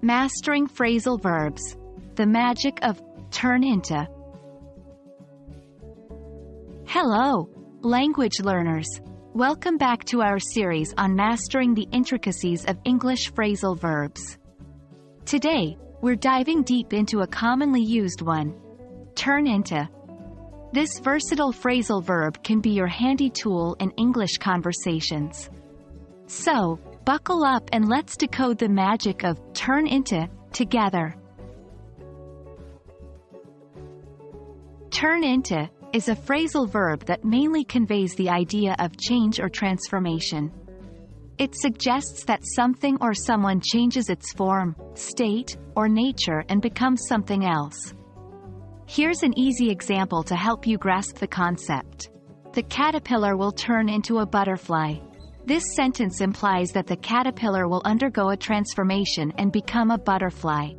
Mastering phrasal verbs. The magic of turn into. Hello, language learners. Welcome back to our series on mastering the intricacies of English phrasal verbs. Today, we're diving deep into a commonly used one. Turn into. This versatile phrasal verb can be your handy tool in English conversations. So, buckle up and let's decode the magic of turn into together. Turn into is a phrasal verb that mainly conveys the idea of change or transformation. It suggests that something or someone changes its form, state, or nature and becomes something else. Here's an easy example to help you grasp the concept. The caterpillar will turn into a butterfly. This sentence implies that the caterpillar will undergo a transformation and become a butterfly.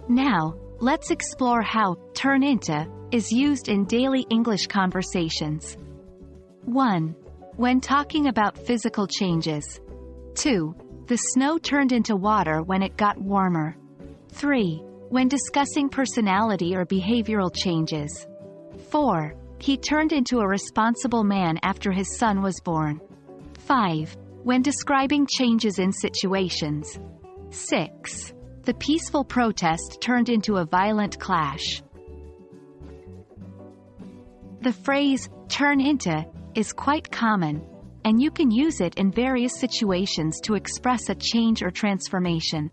Now, let's explore how turn into is used in daily English conversations. 1. When talking about physical changes. 2. The snow turned into water when it got warmer. 3. When discussing personality or behavioral changes. 4. He turned into a responsible man after his son was born. 5. When describing changes in situations. 6. The peaceful protest turned into a violent clash. The phrase, turn into, is quite common, and you can use it in various situations to express a change or transformation.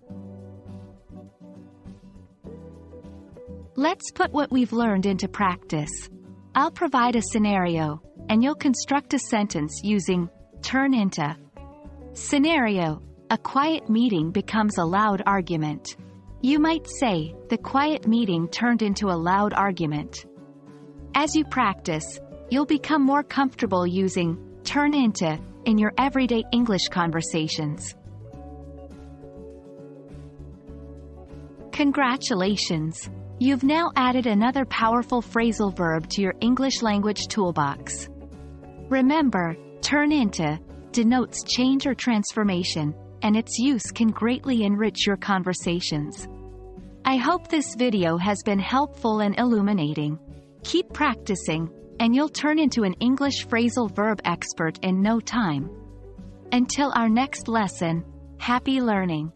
Let's put what we've learned into practice. I'll provide a scenario, and you'll construct a sentence using turn into. Scenario: a quiet meeting becomes a loud argument. You might say, the quiet meeting turned into a loud argument. As you practice, you'll become more comfortable using turn into in your everyday English conversations. Congratulations! You've now added another powerful phrasal verb to your English language toolbox. Remember, turn into denotes change or transformation, and its use can greatly enrich your conversations. I hope this video has been helpful and illuminating. Keep practicing, and you'll turn into an English phrasal verb expert in no time. Until our next lesson, happy learning!